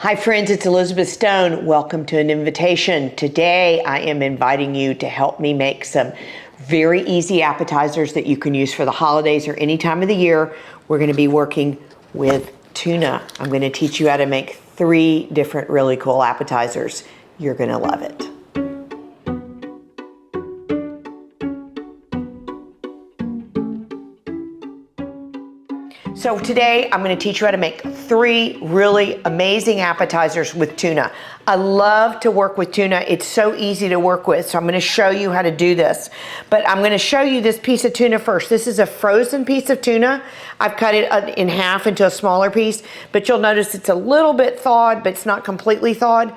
Hi friends, it's Elizabeth Stone. Welcome to an invitation. Today I am inviting you to help me make some very easy appetizers that you can use for the holidays or any time of the year. We're going to be working with tuna. I'm going to teach you how to make 3 different really cool appetizers. You're going to love it. So today I'm going to teach you how to make 3 really amazing appetizers with tuna. I love to work with tuna. It's so easy to work with, so I'm going to show you how to do this. But I'm going to show you this piece of tuna first. This is a frozen piece of tuna. I've cut it in half into a smaller piece, but you'll notice it's a little bit thawed, but it's not completely thawed.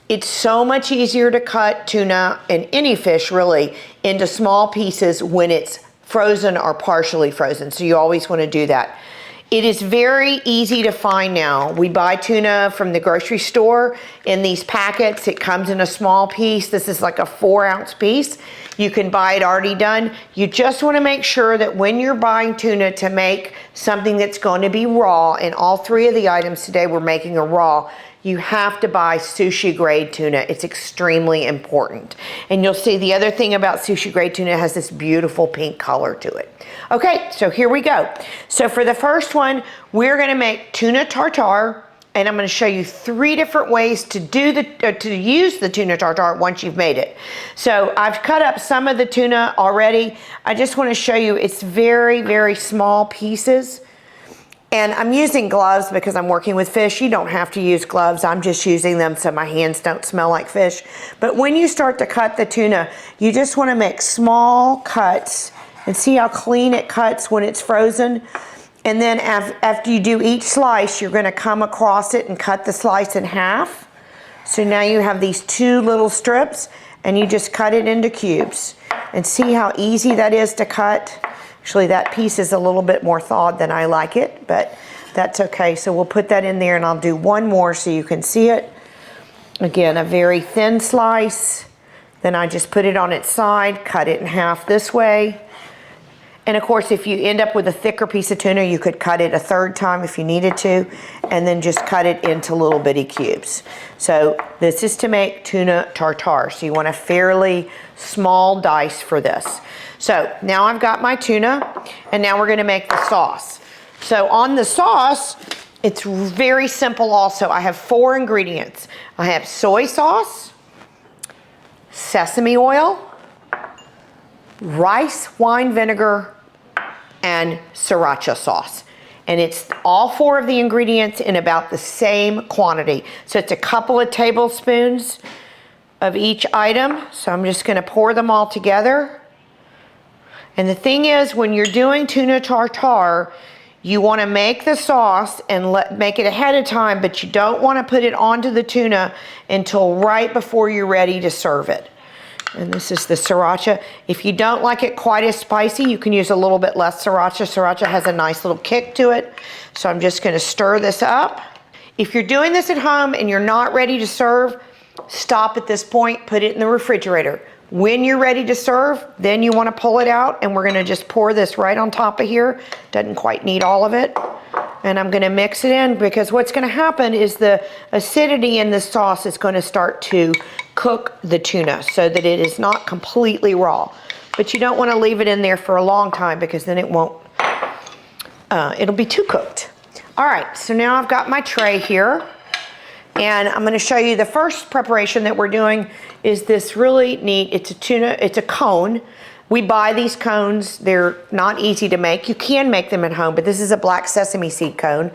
It's so much easier to cut tuna, and any fish really, into small pieces when it's frozen or partially frozen, so you always want to do that. It is very easy to find now. We buy tuna from the grocery store in these packets. It comes in a small piece. This is like a 4-ounce piece. You can buy it already done. You just want to make sure that when you're buying tuna to make something that's going to be raw, and all 3 of the items today we're making are raw, you have to buy sushi grade tuna. It's extremely important. And you'll see the other thing about sushi grade tuna, it has this beautiful pink color to it. Okay, so here we go. So for the first one, we're going to make tuna tartare, and I'm going to show you 3 different ways to use the tuna tartare once you've made it. So I've cut up some of the tuna already. I just want to show you it's very, very small pieces. And I'm using gloves because I'm working with fish. You don't have to use gloves. I'm just using them so my hands don't smell like fish. But when you start to cut the tuna, you just want to make small cuts and see how clean it cuts when it's frozen. And then after you do each slice, you're going to come across it and cut the slice in half. So now you have these 2 little strips, and you just cut it into cubes. And see how easy that is to cut. Actually, that piece is a little bit more thawed than I like it, but that's okay. So we'll put that in there, and I'll do one more so you can see it. Again, a very thin slice. Then I just put it on its side, cut it in half this way. And of course, if you end up with a thicker piece of tuna, you could cut it a 3rd time if you needed to, and then just cut it into little bitty cubes. So this is to make tuna tartare. So you want a fairly small dice for this. So now I've got my tuna, and now we're going to make the sauce. So on the sauce, it's very simple also. I have 4 ingredients. I have soy sauce, sesame oil, rice wine vinegar, and sriracha sauce. And it's all 4 of the ingredients in about the same quantity. So it's a couple of tablespoons of each item. So I'm just going to pour them all together. And the thing is, when you're doing tuna tartare, you want to make the sauce and make it ahead of time, but you don't want to put it onto the tuna until right before you're ready to serve it. And this is the sriracha. If you don't like it quite as spicy, you can use a little bit less sriracha. Sriracha has a nice little kick to it. So I'm just going to stir this up. If you're doing this at home and you're not ready to serve, stop at this point, put it in the refrigerator. When you're ready to serve, then you want to pull it out, and we're going to just pour this right on top of here. Doesn't quite need all of it. And I'm going to mix it in, because what's going to happen is the acidity in the sauce is going to start to cook the tuna so that it is not completely raw. But you don't want to leave it in there for a long time, because then it won't, it'll be too cooked. All right, so now I've got my tray here. And I'm going to show you the first preparation that we're doing is this really neat, it's a cone. We buy these cones. They're not easy to make. You can make them at home, but this is a black sesame seed cone.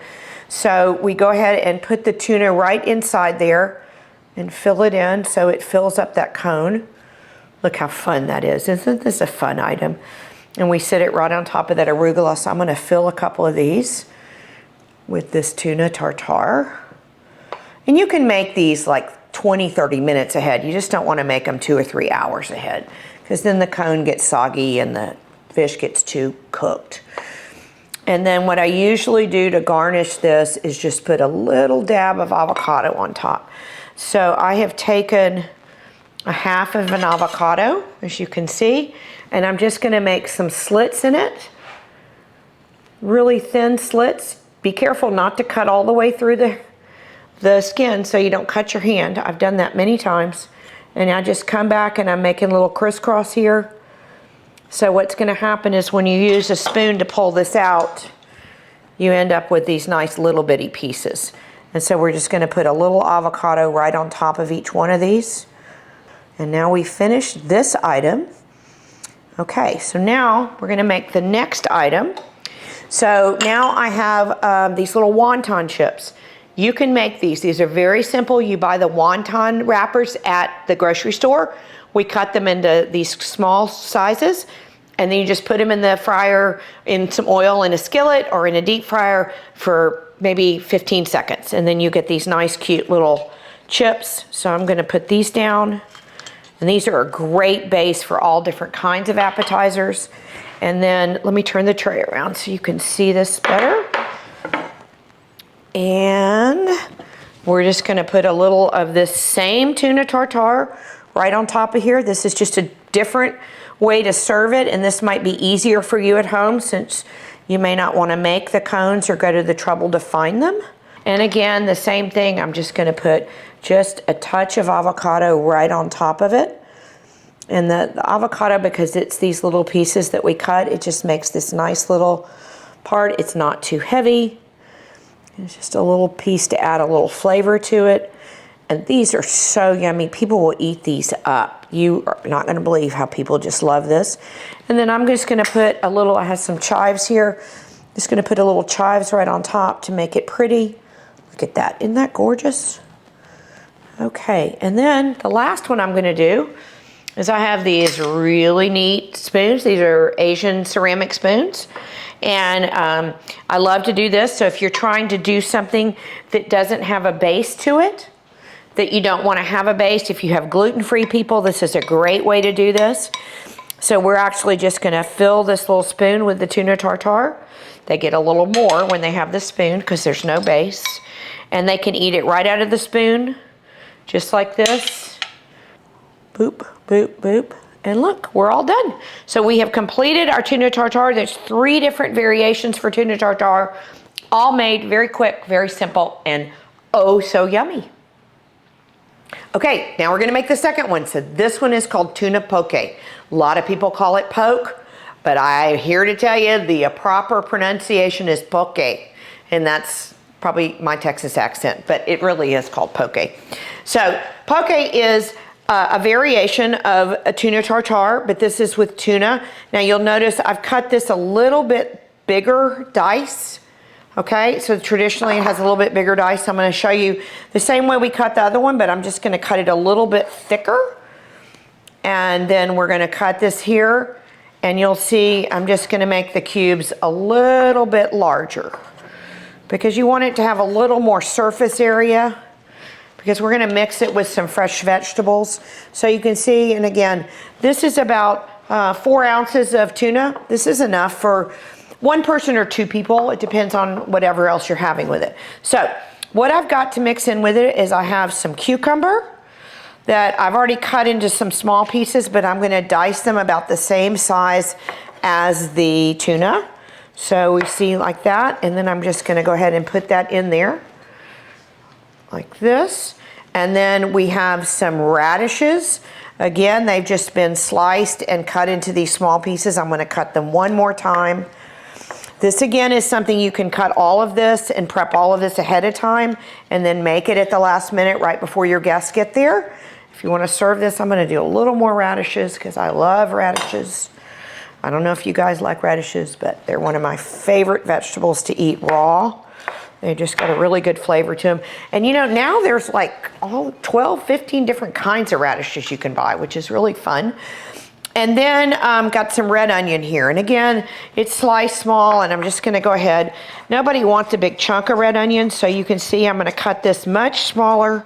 So we go ahead and put the tuna right inside there and fill it in so it fills up that cone. Look how fun that is. Isn't this a fun item? And we set it right on top of that arugula. So I'm going to fill a couple of these with this tuna tartare. And you can make these like 20, 30 minutes ahead. You just don't want to make them 2 or 3 hours ahead, because then the cone gets soggy and the fish gets too cooked. And then what I usually do to garnish this is just put a little dab of avocado on top. So I have taken a half of an avocado, as you can see, and I'm just going to make some slits in it. Really thin slits. Be careful not to cut all the way through the skin so you don't cut your hand. I've done that many times. And I just come back and I'm making a little crisscross here. So what's gonna happen is when you use a spoon to pull this out, you end up with these nice little bitty pieces. And so we're just gonna put a little avocado right on top of each one of these. And now we finished this item. Okay, so now we're gonna make the next item. So now I have these little wonton chips. You can make these. These are very simple. You buy the wonton wrappers at the grocery store. We cut them into these small sizes, and then you just put them in the fryer in some oil in a skillet or in a deep fryer for maybe 15 seconds. And then you get these nice, cute little chips. So I'm gonna put these down. And these are a great base for all different kinds of appetizers. And then let me turn the tray around so you can see this better. And we're just gonna put a little of this same tuna tartare right on top of here. This is just a different way to serve it, and this might be easier for you at home since you may not wanna make the cones or go to the trouble to find them. And again, the same thing, I'm just gonna put just a touch of avocado right on top of it. And the avocado, because it's these little pieces that we cut, it just makes this nice little part. It's not too heavy. It's just a little piece to add a little flavor to it. And these are so yummy. People will eat these up. You are not gonna believe how people just love this. And then I'm just gonna put a little, I have some chives here. Just gonna put a little chives right on top to make it pretty. Look at that, isn't that gorgeous? Okay, and then the last one I'm gonna do is I have these really neat spoons. These are Asian ceramic spoons. And I love to do this. So if you're trying to do something that doesn't have a base to it, that you don't want to have a base, if you have gluten-free people, this is a great way to do this. So we're actually just gonna fill this little spoon with the tuna tartare. They get a little more when they have the spoon because there's no base. And they can eat it right out of the spoon, just like this. Boop, boop, boop. And look, we're all done. So we have completed our tuna tartare. There's 3 different variations for tuna tartare, all made very quick, very simple, and oh so yummy. Okay, now we're gonna make the second one. So this one is called tuna poke. A lot of people call it poke, but I'm here to tell you the proper pronunciation is poke. And that's probably my Texas accent, but it really is called poke. So poke is a variation of a tuna tartare, but this is with tuna. Now you'll notice I've cut this a little bit bigger dice. Okay, so traditionally it has a little bit bigger dice. I'm gonna show you the same way we cut the other one, but I'm just gonna cut it a little bit thicker. And then we're gonna cut this here, and you'll see I'm just gonna make the cubes a little bit larger because you want it to have a little more surface area, because we're gonna mix it with some fresh vegetables. So you can see, and again, this is about 4 ounces of tuna. This is enough for 1 person or 2 people. It depends on whatever else you're having with it. So what I've got to mix in with it is I have some cucumber that I've already cut into some small pieces, but I'm gonna dice them about the same size as the tuna. So we see like that, and then I'm just gonna go ahead and put that in there like this. And then we have some radishes. Again, they've just been sliced and cut into these small pieces. I'm gonna cut them one more time. This again is something you can cut all of this and prep all of this ahead of time and then make it at the last minute right before your guests get there. If you wanna serve this, I'm gonna do a little more radishes because I love radishes. I don't know if you guys like radishes, but they're one of my favorite vegetables to eat raw. They just got a really good flavor to them. And you know, now there's like 12, 15 different kinds of radishes you can buy, which is really fun. And then got some red onion here. And again, it's sliced small, and I'm just gonna go ahead. Nobody wants a big chunk of red onion, so you can see I'm gonna cut this much smaller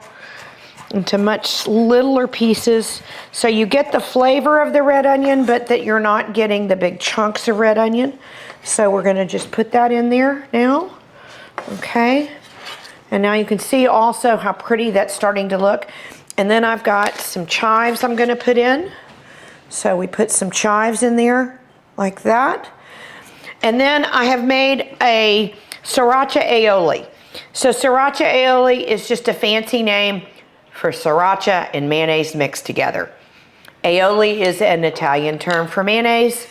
into much littler pieces. So you get the flavor of the red onion, but that you're not getting the big chunks of red onion. So we're gonna just put that in there now. Okay, and now you can see also how pretty that's starting to look. And then I've got some chives I'm gonna put in. So we put some chives in there like that. And then I have made a sriracha aioli. So sriracha aioli is just a fancy name for sriracha and mayonnaise mixed together. Aioli is an Italian term for mayonnaise.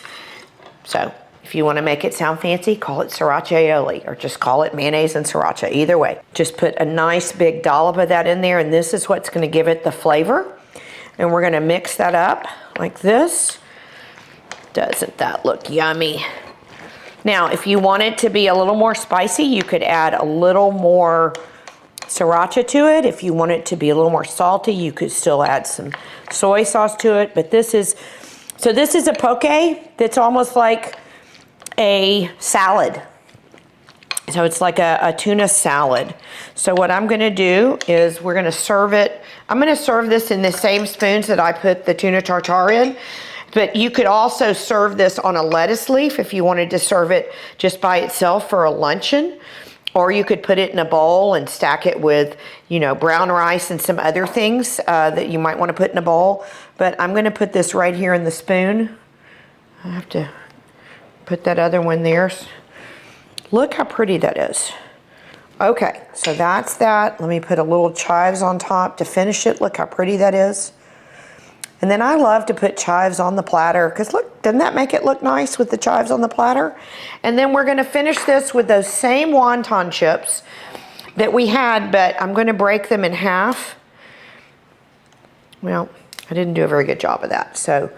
So if you want to make it sound fancy, call it sriracha aioli, or just call it mayonnaise and sriracha. Either way, just put a nice big dollop of that in there, and this is what's going to give it the flavor. And we're going to mix that up like this. Doesn't that look yummy? Now, if you want it to be a little more spicy, you could add a little more sriracha to it. If you want it to be a little more salty, you could still add some soy sauce to it. But this is a poke that's almost like a salad. So it's like a tuna salad. So what I'm gonna do is we're gonna serve it. I'm gonna serve this in the same spoons that I put the tuna tartare in. But you could also serve this on a lettuce leaf if you wanted to serve it just by itself for a luncheon. Or you could put it in a bowl and stack it with, you know, brown rice and some other things that you might want to put in a bowl. But I'm going to put this right here in the spoon. I have to put that other one there. Look how pretty that is. Okay, so that's that. Let me put a little chives on top to finish it. Look how pretty that is. And then I love to put chives on the platter because look, doesn't that make it look nice with the chives on the platter? And then we're going to finish this with those same wonton chips that we had, but I'm going to break them in half. Well, I didn't do a very good job of that, so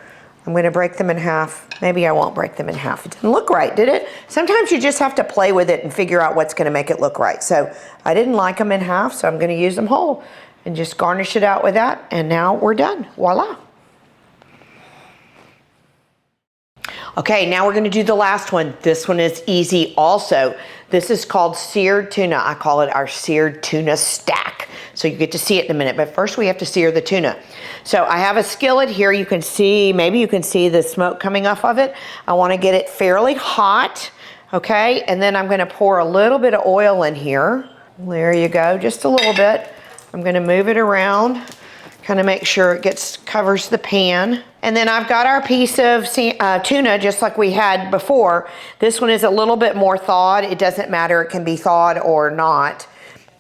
I'm going to break them in half. Maybe I won't break them in half. It didn't look right, did it? Sometimes you just have to play with it and figure out what's going to make it look right. So I didn't like them in half, so I'm going to use them whole and just garnish it out with that. And now we're done. Voila. Okay, now we're going to do the last one. This one is easy also. This is called seared tuna. I call it our seared tuna stack. So you get to see it in a minute, but first we have to sear the tuna. So I have a skillet here. You can see, maybe you can see the smoke coming off of it. I want to get it fairly hot, okay? And then I'm going to pour a little bit of oil in here. There you go, just a little bit. I'm going to move it around, kind of make sure it covers the pan. And then I've got our piece of tuna just like we had before. This one is a little bit more thawed. It doesn't matter, it can be thawed or not.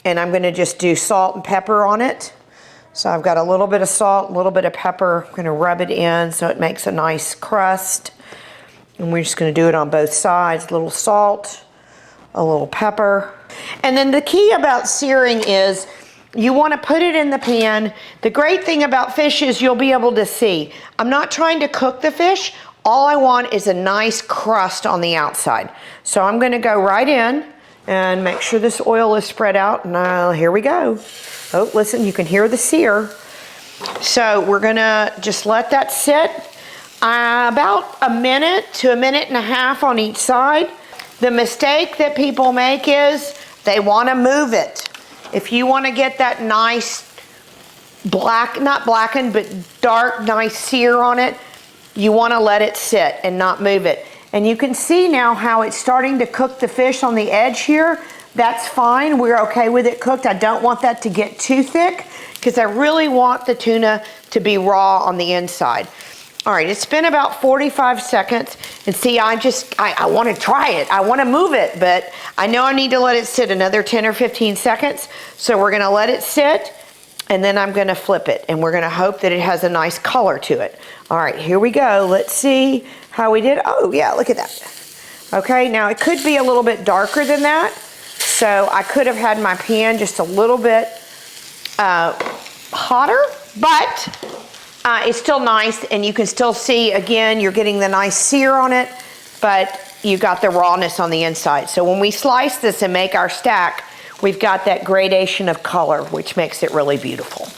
And I'm gonna just do salt and pepper on it. So I've got a little bit of salt, a little bit of pepper. I'm gonna rub it in so it makes a nice crust. And we're just gonna do it on both sides. A little salt, a little pepper. And then the key about searing is you want to put it in the pan. The great thing about fish is you'll be able to see. I'm not trying to cook the fish. All I want is a nice crust on the outside. So I'm going to go right in and make sure this oil is spread out. Now, here we go. Oh, listen, you can hear the sear. So we're going to just let that sit about a minute to a minute and a half on each side. The mistake that people make is they want to move it. If you want to get that nice black, not blackened, but dark, nice sear on it, you want to let it sit and not move it. And you can see now how it's starting to cook the fish on the edge here. That's fine. We're okay with it cooked. I don't want that to get too thick because I really want the tuna to be raw on the inside. All right, it's been about 45 seconds, and see, I want to try it. I want to move it, but I know I need to let it sit another 10 or 15 seconds, so we're going to let it sit, and then I'm going to flip it, and we're going to hope that it has a nice color to it. All right, here we go. Let's see how we did. Oh, yeah, look at that. Okay, now it could be a little bit darker than that, so I could have had my pan just a little bit hotter, but it's still nice, and you can still see, again, you're getting the nice sear on it, but you got the rawness on the inside. So when we slice this and make our stack, we've got that gradation of color, which makes it really beautiful.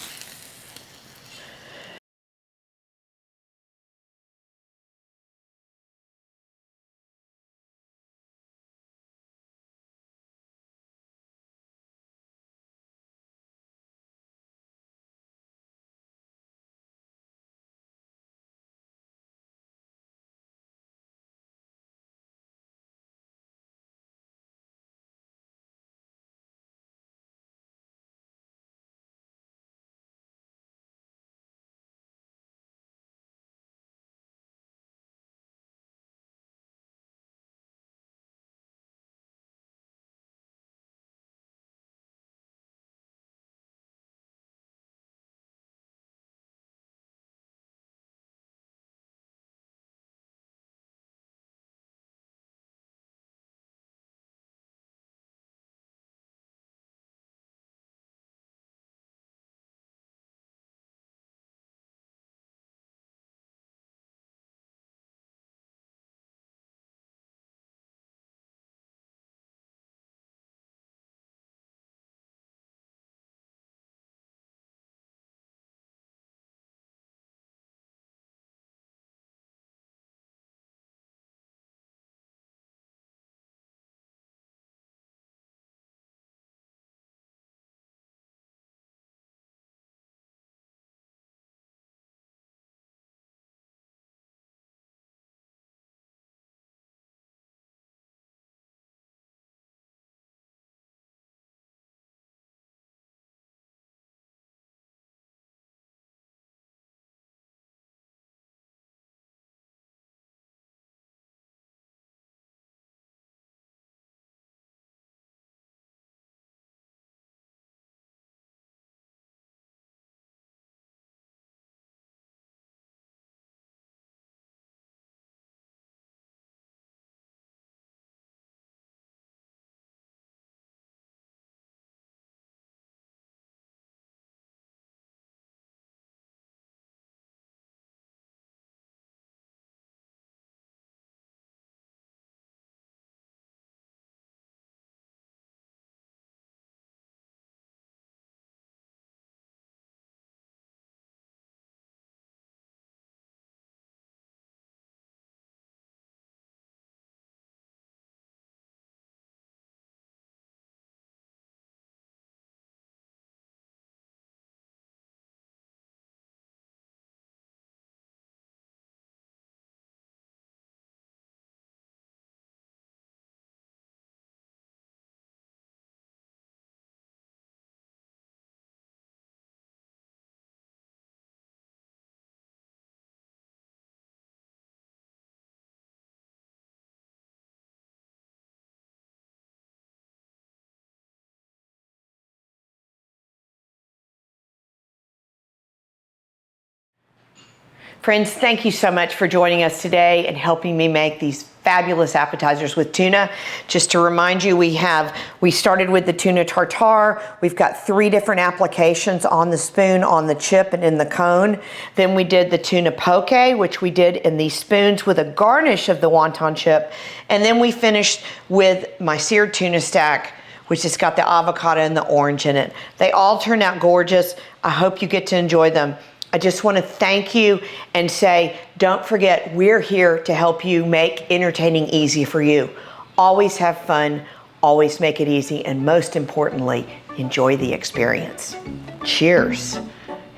Friends, thank you so much for joining us today and helping me make these fabulous appetizers with tuna. Just to remind you, we started with the tuna tartare. We've got 3 different applications: on the spoon, on the chip, and in the cone. Then we did the tuna poke, which we did in these spoons with a garnish of the wonton chip. And then we finished with my seared tuna stack, which has got the avocado and the orange in it. They all turned out gorgeous. I hope you get to enjoy them. I just want to thank you and say, don't forget, we're here to help you make entertaining easy for you. Always have fun, always make it easy, and most importantly, enjoy the experience. Cheers.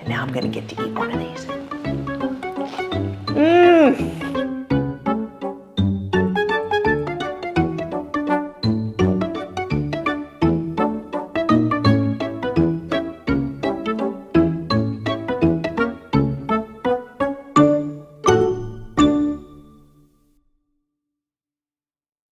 And now I'm going to get to eat one of these.